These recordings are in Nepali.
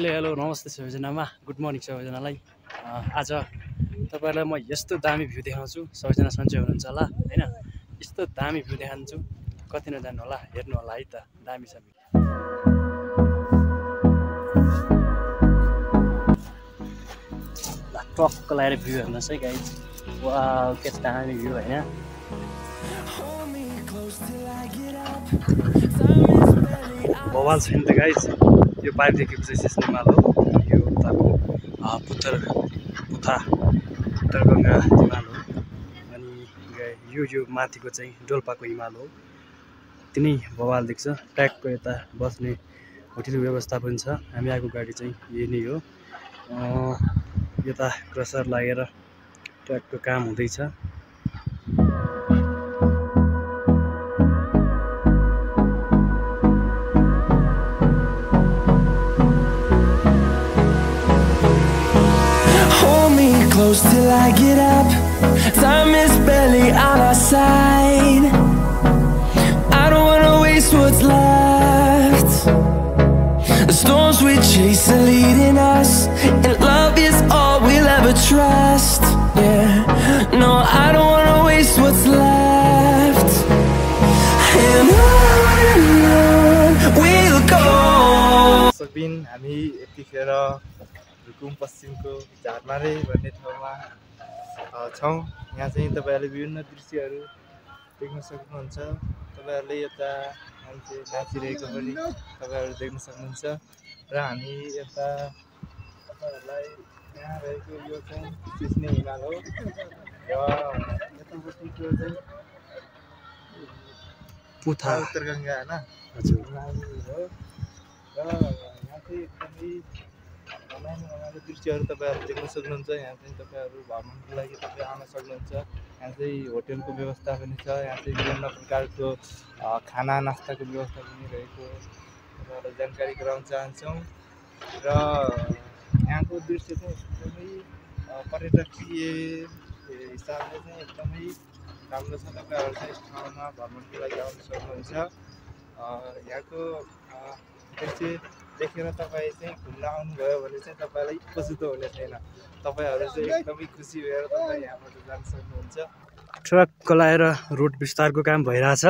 हेलो नमस्ते सबैजनामा गुड मर्निङ सबैजनालाई। आज तपाईहरुलाई म यस्तो दामी भ्यू देखाउँछु, सबैजना सन्चै हुनुहुन्छ होला हैन। यस्तो दामी भ्यू देखाउँछु, कति नजान्नु होला, हेर्नु होला है त, दामी छ। टक्क लगाएर भ्यू हेर्नुहोस् है गाइज, वाउ के दामी भ्यू हैन। बवाल छ नि त गाइज, यो पाइप देखेको चाहिँ सिस्नेमाल हो, यो उताको उत्तरगङ्गा हिमाल हो, अनि यो माथिको चाहिँ डोल्पाको हिमाल हो। तिनै बवाल देख्छ। ट्यागको यता बस्ने होटेल व्यवस्था पनि छ। हामी आएको गाडी चाहिँ यही नै हो। यता क्रसर लागेर ट्यागको काम हुँदैछ। Close till I get up. Time is barely on our side. I don't wanna waste what's left. The storms we chase are leading us, and love is all we'll ever trust. Yeah, no, I don't wanna waste what's left. And on we'll go. Sabin हामी यतिखेर रुकुम पश्चिमको झारमारे भन्ने ठाउँमा छौँ। यहाँ चाहिँ तपाईहरुले विभिन्न दृश्यहरू देख्न सक्नुहुन्छ। तपाईहरुले यता मान्छे नाचिरहेको पनि तपाईहरुले देख्न सक्नुहुन्छ। र हामी यता तपाईहरुलाई यहाँ रहेको यो चाहिँ सिस्ने हिमाल हो, र यतापट्टिको चाहिँ पुथा उत्तरगङ्गा हैन। हजुर, हिमाल हो। र यहाँ चाहिँ एकदमै रमाइलो दृश्यहरू तपाईहरुले देख्न सक्नुहुन्छ। यहाँ चाहिँ तपाईहरु भ्रमणको लागि तपाईँ आउन सक्नुहुन्छ। यहाँ चाहिँ होटेलको व्यवस्था पनि छ। यहाँ चाहिँ विभिन्न प्रकारको खाना नास्ताको व्यवस्था पनि रहेको तपाईँहरूलाई जानकारी गराउन चाहन्छौँ। र यहाँको दृश्य चाहिँ एकदमै पर्यटकीय हिसाबले चाहिँ एकदमै राम्रो छ। तपाईहरु चाहिँ यस ठाउँमा भ्रमणको लागि आउन सक्नुहुन्छ। यहाँको दृश्य देखेर तपाईँ चाहिँ घुम्न आउनुभयो भने चाहिँ तपाईँलाई पछुतो हुने छैन। तपाईँहरू चाहिँ एकदमै खुसी भएर तपाईँ यहाँबाट जान सक्नुहुन्छ। ट्रक लगाएर रोड विस्तारको काम भइरहेछ।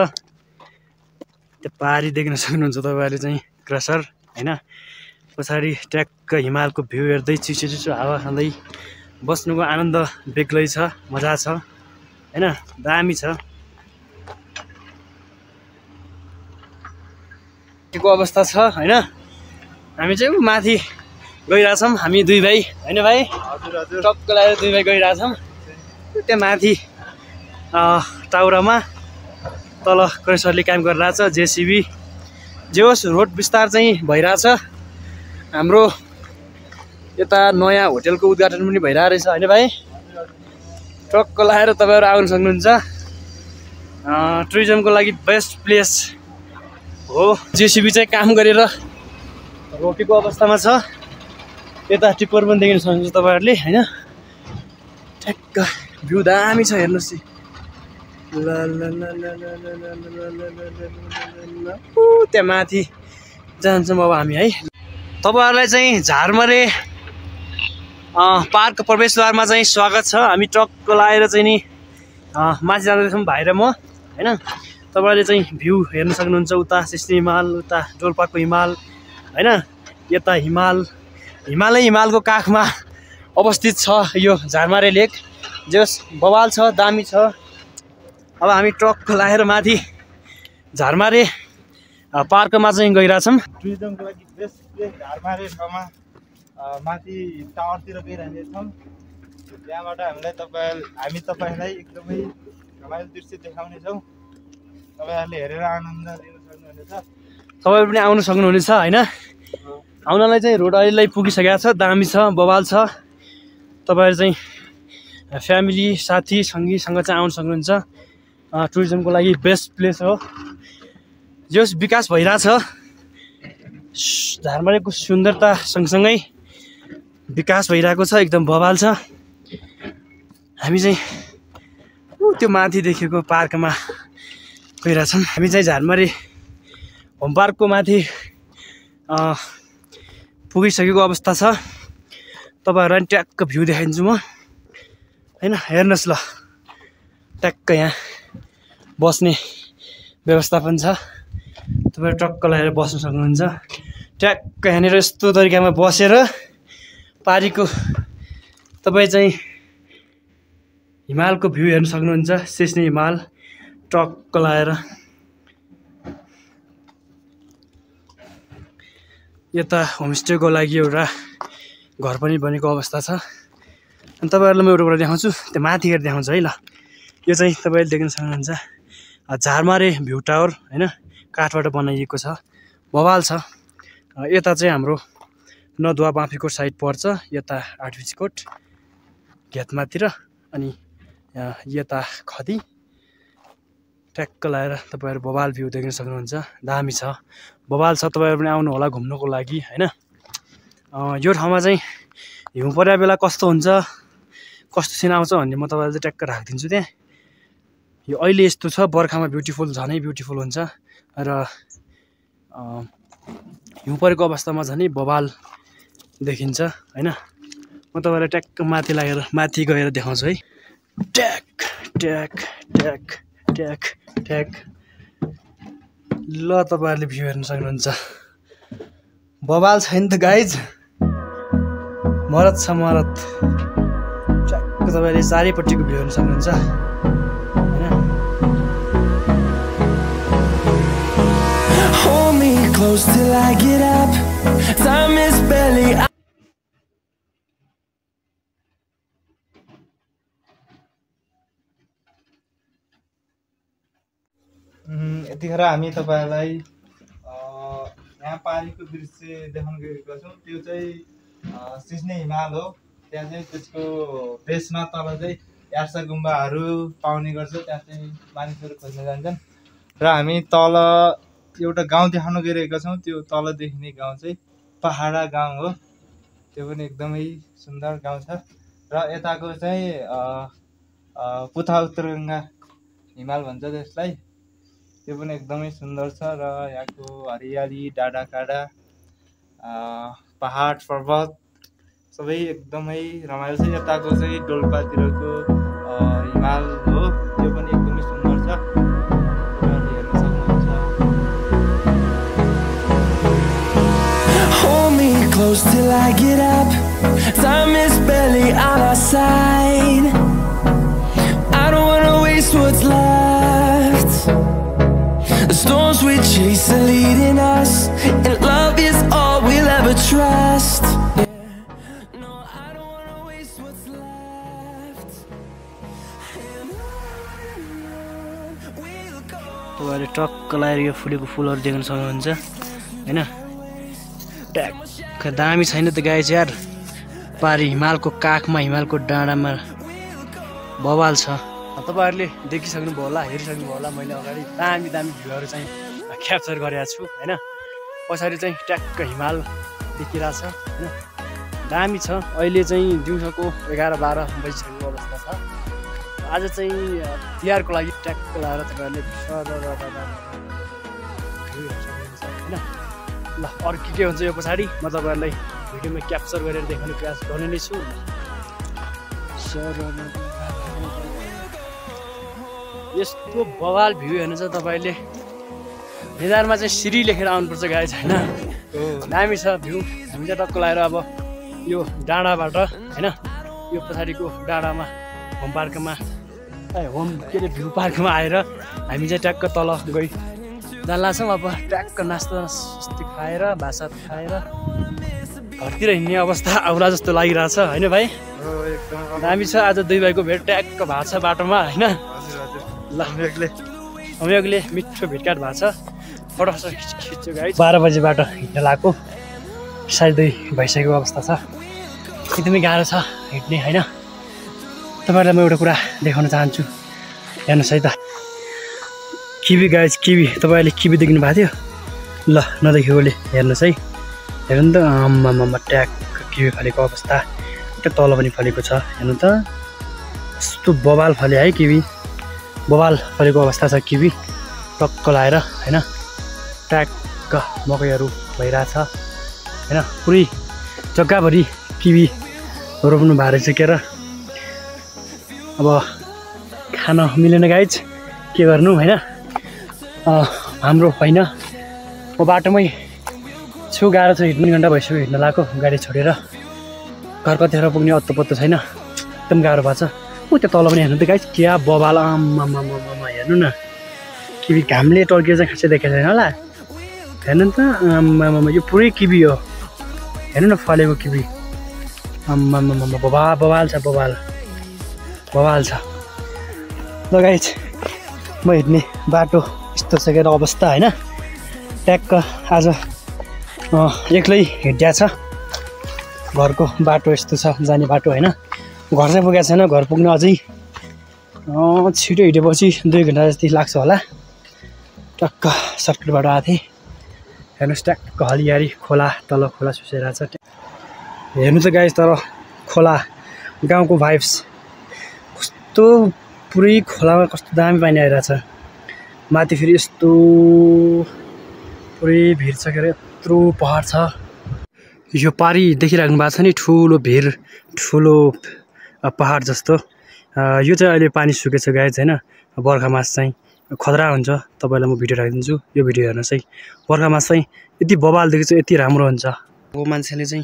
त्यो पारी देख्न सक्नुहुन्छ तपाईँहरूले चाहिँ क्रसर हैन। पछाडि ट्याक्क हिमालको भ्यू हेर्दै चिसो चिसो हावा खाँदै बस्नुको आनन्द बेग्लै छ, मजा छ हैन, दामी छ। को अवस्था छ हैन। हामी चाहिँ माथि गइरहेछौँ, हामी दुई भाइ हैन भाइ। हजुर हजुर, टक्क लगाएर दुई भाइ गइरहेछौँ। त्यहाँ माथि टाउरामा तल क्रसरले काम गरिरहेछ, जेसिबी जे होस्। रोड विस्तार चाहिँ भइरहेछ। हाम्रो यता नयाँ होटेलको उद्घाटन पनि भइरहेको रहेछ हैन भाइ। टक्क लगाएर तपाईँहरू आउन सक्नुहुन्छ। टुरिज्मको लागि बेस्ट प्लेस हो। जेसिबी चाहिँ काम गरेर रोकेको अवस्थामा छ। यता टिप्पर पनि देख्न सक्नुहुन्छ तपाईँहरूले हैन। ठ्याक्क भ्यू दामी छ, हेर्नुहोस्। त्यहाँ माथि जान्छौँ अब हामी है। तपाईँहरूलाई चाहिँ झारमारे पार्क प्रवेशद्वारमा चाहिँ स्वागत छ। हामी टक्क लगाएर चाहिँ नि माथि जाँदैछौँ भाइ र म हैन। तपाईँहरूले चाहिँ भ्यू हेर्न सक्नुहुन्छ। उता सिस्ने हिमाल, उता डोल्पाको हिमाल हैन। यता हिमालको काखमा अवस्थित छ यो झारमारे लेक। जस बवाल छ, दामी छ। अब हामी ट्रक लगाएर माथि झारमारे पार्कमा चाहिँ गइरहेछौँ। टुरिज्मको लागि बेस्ट प्लेस झारमारे ठाउँमा माथि टावरतिर गइरहेछौँ। त्यहाँबाट हामी तपाईँलाई एकदमै रमाइलो दृश्य देखाउनेछौँ। तपाईँहरूले हेरेर आनन्द लिन सक्नुहुनेछ। तपाईँ पनि आउनु सक्नुहुनेछ हैन। आउनलाई चाहिँ रोड अहिले पुगिसकेको छ, दामी छ, बवाल छ। तपाईँहरू चाहिँ फ्यामिली साथी सङ्गीसँग चाहिँ आउनु सक्नुहुन्छ। टुरिज्मको लागि बेस्ट प्लेस हो। जो विकास भइरहेछ, झारमारेको सुन्दरता सँगसँगै विकास भइरहेको छ, एकदम बवाल छ। हामी चाहिँ त्यो माथि देखेको पार्कमा गइरहेछौँ। हामी चाहिँ झारमारे होम पार्कको माथि पुगिसकेको अवस्था छ। तपाईँहरूलाई ट्याक्क भ्यू देखाइदिन्छु म हैन। हेर्नुहोस् ल, ट्याक्क यहाँ बस्ने व्यवस्थापन छ। तपाईँ टक्क लगाएर बस्न सक्नुहुन्छ। ट्याक्क यहाँनिर यस्तो तरिकामा बसेर पारीको तपाईँ चाहिँ हिमालको भ्यू हेर्न सक्नुहुन्छ। सिस्ने हिमाल टक्क लगाएर यता होमस्टेको लागि एउटा घर पनि बनेको अवस्था छ। अनि तपाईँहरूलाई म एउटा कुरा देखाउँछु, त्यो माथि हेरेर देखाउँछु है ल। यो चाहिँ तपाईँले देख्न सक्नुहुन्छ झारमारे भ्यू टावर हैन, काठबाट बनाइएको छ, बवाल छ। यता चाहिँ हाम्रो नदुवा बाँफीकोट साइड पर्छ, यता आठबिजकोट घेतमातिर, अनि यता खदी। ट्याक्क लगाएर तपाईँहरू बवाल भ्यू देख्न सक्नुहुन्छ। दामी छ, बवाल छ। तपाईँहरू पनि आउनु होला घुम्नको लागि हैन। यो ठाउँमा चाहिँ हिउँ परेको बेला कस्तो हुन्छ, कस्तो सिन आउँछ भन्ने म तपाईँलाई चाहिँ ट्याक्क राखिदिन्छु त्यहाँ। यो अहिले यस्तो छ, बर्खामा ब्युटिफुल, झनै ब्युटिफुल हुन्छ। र हिउँ परेको अवस्थामा झनै बवाल देखिन्छ हैन। म तपाईँलाई ट्याक्क माथि गएर देखाउँछु है। ट्याक ट्याक ट्याक ट्याक ट्याक ल, तपाईँहरूले भ्यू हेर्न सक्नुहुन्छ। बवाल छैन त गाइज, मरत छ मरत। ट्याक्क तपाईँले चारैपट्टिको भ्यू हेर्न सक्नुहुन्छ हैन। Hold me close till I get up. Time is barely. यतिखेर हामी तपाईँहरूलाई यहाँ पारीको दृश्य देखाउन गएका छौँ। त्यो चाहिँ सिस्ने हिमाल हो। त्यहाँ चाहिँ त्यसको बेसमा तल चाहिँ यार्सा गुम्बाहरू पाउने गर्छ। त्यहाँ चाहिँ मानिसहरू खोज्न जान्छन्। र हामी तल एउटा गाउँ देखाउन गइरहेका छौँ। त्यो तल देखिने गाउँ चाहिँ पहाडा गाउँ हो। त्यो पनि एकदमै सुन्दर गाउँ छ। र यताको चाहिँ पुथा उत्तरगङ्गा हिमाल भन्छ त्यसलाई। त्यो पनि एकदमै सुन्दर छ। र यहाँको हरियाली, डाँडाकाँडा, पहाड पर्वत सबै एकदमै रमाइलो छ। यताको चाहिँ डोल्पातिरको हिमाल हो, त्यो पनि एकदमै सुन्दर छ। तपाईँहरूले हेर्न सक्नुहुन्छ। Hold me close till I get up. Time is barely on our side. I don't wanna waste what's left. The storms we chase are leading us, and love is all we'll ever trust. No, I don't wanna waste what's left. And on we'll go. तपाईँहरूले टक्क लगाएर यो फुलेको फुलहरू देख्न सक्नुहुन्छ हैन। ट्याक्क दामी छैन त गाइज यार। पारी हिमालको काखमा, हिमालको डाँडामा बवाल छ। तपाईँहरूले देखिसक्नुभयो होला, हेरिसक्नुभयो होला। मैले अगाडि दामी दामी भ्यूहरू चाहिँ क्याप्चर गरेको छु हैन। पछाडि चाहिँ ट्याक्क हिमाल देखिरहेछ हैन। दामी छ। अहिले चाहिँ दिउँसोको 11-12 बजिसकेको अवस्था छ। आज चाहिँ तिहारको लागि ट्याक्क लगाएर तपाईँहरूले हैन। ल, अरू के हुन्छ यो पछाडि म तपाईँहरूलाई भिडियोमा क्याप्चर गरेर देखाउने प्रयास गर्ने नै छु। यस्तो बवाल भ्यू हेर्नु छ तपाईँले। निधारमा चाहिँ सिरी लेखेर आउनुपर्छ गाइज हैन। दामी छ भ्यू। हामी चाहिँ टक्क लगाएर अब यो डाँडाबाट हैन, यो पछाडिको डाँडामा होम पार्कमा के अरे भ्यू पार्कमा आएर हामी चाहिँ ट्याक्क तल गई जान लाग्छौँ। अब ट्याक्क नास्ता खाएर, भात खाएर घरतिर हिँड्ने अवस्था आउला जस्तो लागिरहेछ होइन भाइ। दामी छ। आज दुई भाइको भेट ट्याक्क भएको छ बाटोमा होइन। ल, अमेकले मिठो भेटघाट भएको छ। फटाफट खिच्यो गाइस। 12 बजीबाट हिँड्न लाग्यो, 2:30 भइसकेको अवस्था छ। एकदमै गाह्रो छ हिँड्ने होइन। तपाईँहरूलाई म एउटा कुरा देखाउन चाहन्छु, हेर्नुहोस् है त। Kiwi guys, kiwi. तपाईँहरूले किवी देख्नु भएको थियो? ल, नदेखेकोले हेर्नुहोस् है। हेर्नु त, आम्मामा ट्याक्क किवी फलेको अवस्था। त्यो तल पनि फलेको छ हेर्नु त। यस्तो बवाल फले है किवी। बवाल फलेको अवस्था छ किवी। टक्क लाएर होइन। ट्याक्क मकैहरू भइरहेछ होइन। पुरै जग्गाभरि किवी रोप्नु भएको रहेछ के र। अब खान मिलेन गाइज, के गर्नु होइन। हाम्रो होइन, म बाटोमै छु, गाह्रो छ, हिँड्नु घन्टा भइसक्यो हिँड्न लगाएको गाडी छोडेर। घर कतिखेर पुग्ने अत्तो पत्तो छैन, एकदम गाह्रो भएको छ। ऊ त्यो तल पनि हेर्नु त गाइज, क्या बबाल, आम्मामा हेर्नु न, किवी घामले टर्किएर चाहिँ खासै देखेको छैन होला, हेर्नु त आम्मामा, यो पुरै किवी हो, हेर्नु न फलेको किवी, आम्मामा बबाल छ, बबाल छ। ल गाइज, म हिँड्ने बाटो यस्तो छ के अवस्था होइन। ट्याक्क आज एक्लै हिँड्या छ, घरको बाटो यस्तो छ, जाने बाटो होइन। घर चाहिँ पुगेको छैन, घर पुग्न अझै छिटो हिँडेपछि 2 घन्टा जति लाग्छ होला। टक्क सर्टकट बाटो आएको थिएँ, हेर्नुहोस् ट्याक्क हरियारी खोला, तल खोला सुसिरहेको छ। हेर्नु त गाइज, तर खोला गाउँको भाइब्स कस्तो, पुरै खोलामा कस्तो दामी पानी आइरहेछ। माथि फेरि यस्तो पुरै भिर छ के अरे, यत्रो पहाड छ। यो पारी देखिराख्नु भएको छ नि, ठुलो भिर, ठुलो पहाड जस्तो। यो चाहिँ अहिले पानी सुकेछ गाइज होइन। बर्खा मास चाहिँ खतरा हुन्छ, तपाईँलाई म भिडियो राखिदिन्छु, यो भिडियो हेर्नुहोस् है। बर्खा मास चाहिँ यति बबाल देखेको छ, यति राम्रो हुन्छ। अब मान्छेले चाहिँ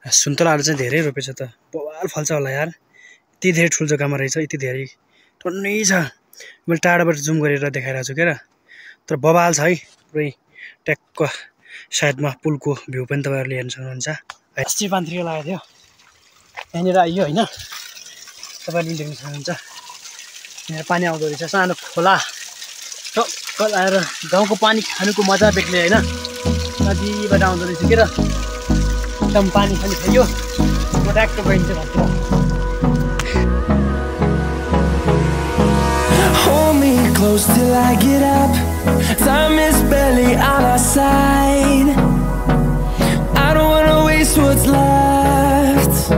सुन्तलाहरू चाहिँ धेरै रोपेछ त, बबाल फल्छ होला यार, यति धेरै ठुलो जग्गामा रहेछ, यति धेरै टन्नै छ। मैले टाढाबाट जुम गरेर देखाइरहेको छु क्या, तर बबाल छ है पुरै। ट्याक्क साइडमा पुलको भ्यू पनि तपाईँहरूले हेर्न सक्नुहुन्छ। अस्ति पान्त्रिका लागेको थियो, यहाँनिर आइयो होइन, तपाईँले देख्न सक्नुहुन्छ। यहाँ पानी आउँदो रहेछ, सानो खोला टक्क आएर गाउँको पानी खानुको मजा बेग्लै होइन। नदीबाट आउँदो रहेछ के र, एकदम पानी खाइयो। म ट्याक्क गइन्छ भन्छु। Close till I get up. Time is barely on our side. I don't wanna waste what's left.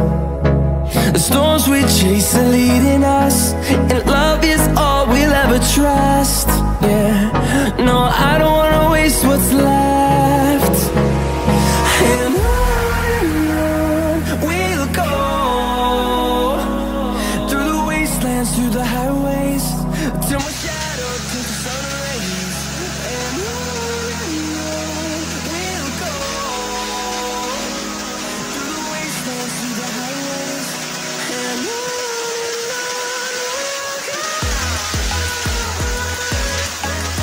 The storms we chase are leading us, and love is all we'll ever trust. Yeah, no, I don't wanna waste what's left. And on we'll go, through the wastelands, through the highways, till my shadow turns to sun rays. And we'll go, through the wastelands, through the highways, and on we'll go.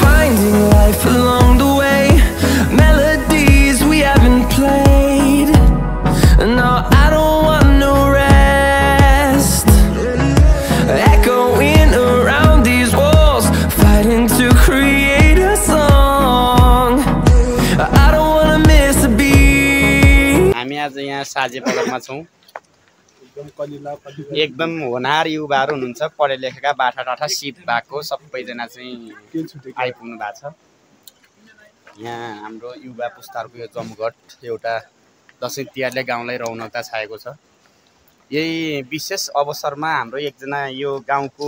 Finding life along the way, melodies we haven't played. No, I don't want no rest. Echoing around these walls, fighting to create a song. I don't wanna miss a beat. हामी आज यहाँ साझे पदकमा छौँ। एकदम होनार युवाहरू हुनुहुन्छ, पढे लेखेका बाठा टाठा सिप भएको सबैजना चाहिँ आइपुग्नु भएको छ। यहाँ हाम्रो युवा पुस्ताहरूको यो जमघट एउटा दसैँ तिहारले गाउँलाई रौनकता छाएको छ। यही विशेष अवसरमा हाम्रो एकजना यो गाउँको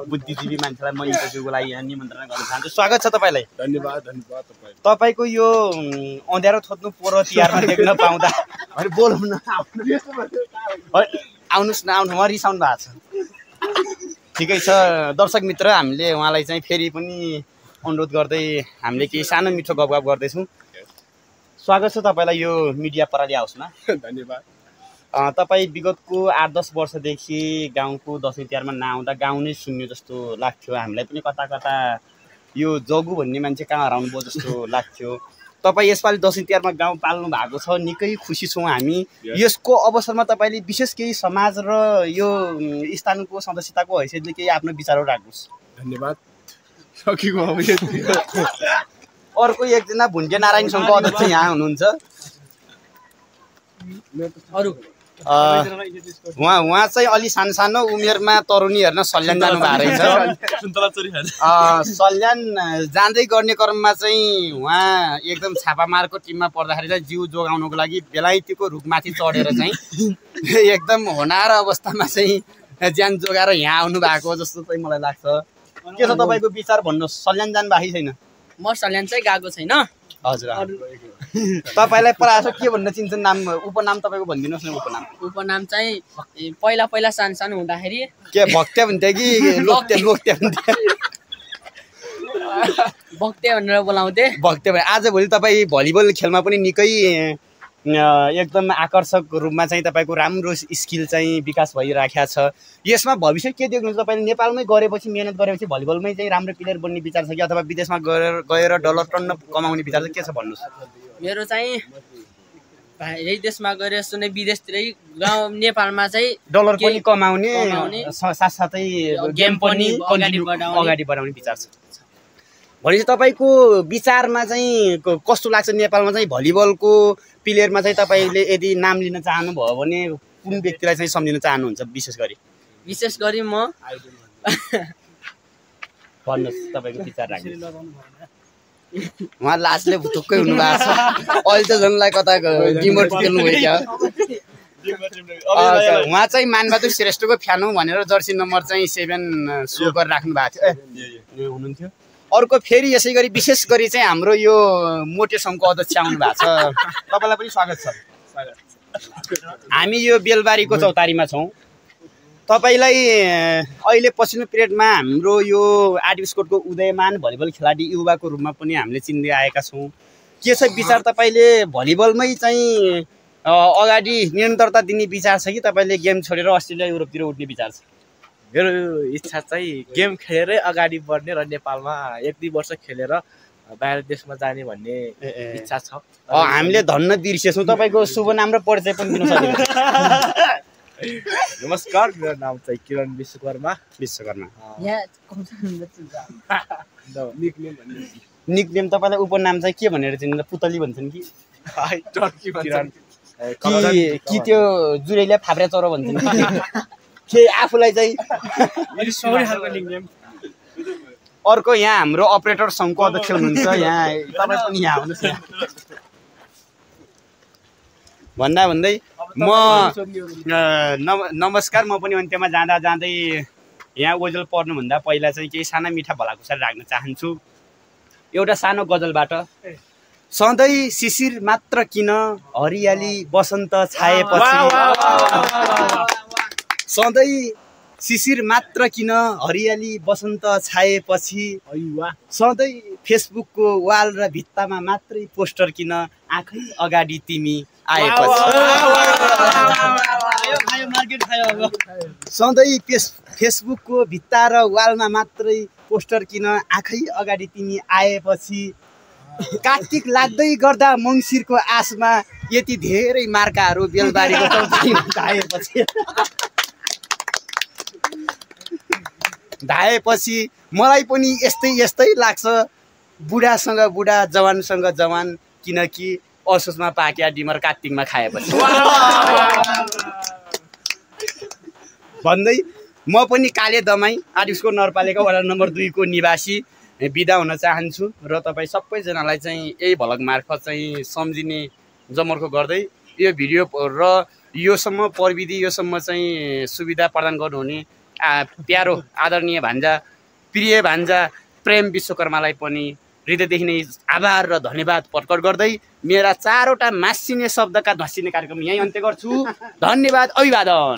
बुद्धिजीवी मान्छेलाई म इन्टरभ्यूको लागि यहाँ निमन्त्रणा गर्न चाहन्छु। स्वागत छ तपाईँलाई। धन्यवाद धन्यवाद। तपाईँको यो अँध्यारो थोत्नु पोरो तिहारमा देख्न पाउँदा बोलौँ न, आउनुहोस् न, आउनु, उहाँ रिसाउनु भएको छ। ठिकै छ दर्शक मित्र, हामीले उहाँलाई चाहिँ फेरि पनि अनुरोध गर्दै हामीले केही सानो मिठो गफगाफ गर्दैछौँ। स्वागत छ तपाईँलाई यो मिडिया प्रणाली हाउसमा। धन्यवाद। तपाईँ विगतको 8-10 वर्षदेखि गाउँको दसैँ तिहारमा नआउँदा गाउँ नै शून्य जस्तो लाग्थ्यो। हामीलाई पनि कता कता यो जगु भन्ने मान्छे कहाँ हराउनु भयो जस्तो लाग्थ्यो। तपाईँ यसपालि दसैँ तिहारमा गाउँ पाल्नु भएको छ, निकै खुसी छौँ हामी। यसको अवसरमा तपाईँले विशेष केही समाज र यो स्थानको सदस्यताको हैसियतले केही आफ्नो विचारहरू राख्नुहोस्। धन्यवाद। सकेको अब अर्को एकजना भुन्टे नारायण सङ्घको अध्यक्ष यहाँ हुनुहुन्छ। उहाँ चाहिँ अलि सानो उमेरमा तरुनी हेर्न सल्यान जानु भएको रहेछ। सल्यान जाँदै गर्ने क्रममा चाहिँ उहाँ एकदम छापामारको टिममा पर्दाखेरि चाहिँ जिउ जोगाउनको लागि बेलायतीको रुखमाथि चढेर चाहिँ एकदम होनार अवस्थामा चाहिँ ज्यान जोगाएर यहाँ आउनु भएको जस्तो चाहिँ मलाई लाग्छ। के छ तपाईँको विचार भन्नुहोस्? सल्यान जानु भएको छैन? म सल्यान चाहिँ गएको छैन। हजुर तपाईँलाई प्रायः के भन्न चिन्छन्? नाम उपनाम तपाईँको भनिदिनुहोस् न। उपनाम चाहिँ पहिला सानो हुँदाखेरि के भक्त्या भन्थ्यो कि लोक्त्या भन्थ्यो? भक्त्या भनेर बोलाउँथे। भक्त्या भने आजभोलि तपाईँ भलिबल खेलमा पनि निकै एकदम आकर्षक रूपमा चाहिँ तपाईँको राम्रो स्किल चाहिँ विकास भइराखेको छ। यसमा भविष्य के देख्नुहुन्छ तपाईँले? नेपालमै गरेपछि मेहनत गरेपछि भलिबलमै चाहिँ राम्रो प्लेयर बन्ने विचार छ कि अथवा विदेशमा गएर डलर टन्न कमाउने विचार चाहिँ के छ भन्नुहोस्? मेरो चाहिँ यही देशमा गएर सुने विदेशतिरै गाउँ नेपालमा चाहिँ डलर पनि कमाउने साथसाथै गेम पनि अगाडि बढाउने विचार छ। भनेपछि तपाईँको विचारमा चाहिँ कस्तो लाग्छ? नेपालमा चाहिँ भलिबलको प्लेयरमा चाहिँ तपाईँले यदि नाम लिन चाहनुभयो भने कुन व्यक्तिलाई चाहिँ सम्झिन चाहनुहुन्छ? विशेष गरी म भन्नुहोस् तपाईँको विचार राख्नु। उहाँ लास्टले भुतुक्कै हुनुभएको छ। अहिले त झन्लाई कता डिमोट खेल्नु भयो। उहाँ चाहिँ मानबहादुर श्रेष्ठको फ्यान हो भनेर जर्सी नम्बर चाहिँ 7 सो गरेर राख्नु भएको थियो हुनुहुन्थ्यो। अर्को फेरि यसै गरी विशेष गरी चाहिँ हाम्रो यो मोटे सङ्घको अध्यक्ष आउनु भएको छ। तपाईँलाई पनि स्वागत छ। हामी यो बेलबारीको चौतारीमा छौँ। तपाईँलाई अहिले पछिल्लो पिरियडमा हाम्रो यो आर्टिस्कोटको उदयमान भलिबल खेलाडी युवाको रूपमा पनि हामीले चिन्दै आएका छौँ। के छ विचार? तपाईँले भलिबलमै चाहिँ अगाडि निरन्तरता दिने विचार छ कि तपाईँले गेम छोडेर अस्ट्रेलिया युरोपतिर उठ्ने विचार छ? मेरो इच्छा चाहिँ गेम खेलेरै अगाडि बढ्ने र नेपालमा 1-2 वर्ष खेलेर बाहिर देशमा जाने भन्ने इच्छा छ। हामीले धन्न बिर्सेछौँ। तपाईँको शुभ नाम र परिचय पनि दिन सक्नुहुन्छ? नमस्कार, मेरो नाम चाहिँ किरण विश्वकर्मा। निकनेम तपाईँलाई उपनाम चाहिँ के भनेर चिन्छ? पुतली भन्छन् कि त्यो जुरेलीले फाप्रे चरो भन्छन् के आफूलाई चाहिँ? अर्को यहाँ हाम्रो अपरेटर सङ्घको अध्यक्ष हुनुहुन्छ। यहाँ तपाईँ पनि यहाँ आउनुहोस्। यहाँ भन्दै म नमस्कार, म पनि अन्त्यमा जाँदै यहाँ ओझेल पर्नुभन्दा पहिला चाहिँ केही साना मिठा भलाकुसारी राख्न चाहन्छु। एउटा सानो गजलबाट। सधैँ शिशिर मात्र किन हरियाली बसन्त छाएपछि, सधैँ शिशिर मात्र किन हरियाली बसन्त छाएपछि, सधैँ फेसबुकको वाल र भित्तामा मात्रै पोस्टर किन आँखै अगाडि तिमी आएपछि, सधैँ फेसबुकको भित्ता र वालमा मात्रै पोस्टर किन आँखै अगाडि तिमी आएपछि, कार्तिक लाग्दै गर्दा मङ्सिरको आसमा यति धेरै मार्काहरू बेलबारीको चौतारीमा धाएपछि मलाई पनि यस्तै लाग्छ। बुढासँग बुढा, जवानसँग जवान, किनकि असोजमा पाक्या डिमर कार्तिकमा खाएपछि भन्दै म पनि काले दमाई आर्टिस्टको नगरपालिका वडा नम्बर 2 को निवासी बिदा हुन चाहन्छु र तपाईँ सबैजनालाई चाहिँ यही भलक मार्फत चाहिँ सम्झिने जमर्को गर्दै यो भिडियो र योसम्म प्रविधि योसम्म चाहिँ सुविधा प्रदान गर्नुहुने प्यारो आदरणीय भान्जा, प्रिय भान्जा प्रेम विश्वकर्मालाई पनि हृदयदेखि नै आभार र धन्यवाद प्रकट गर्दै मेरा 4वटा मासिने शब्दका धसिने कार्यक्रम यहीँ अन्त्य गर्छु। धन्यवाद, अभिवादन।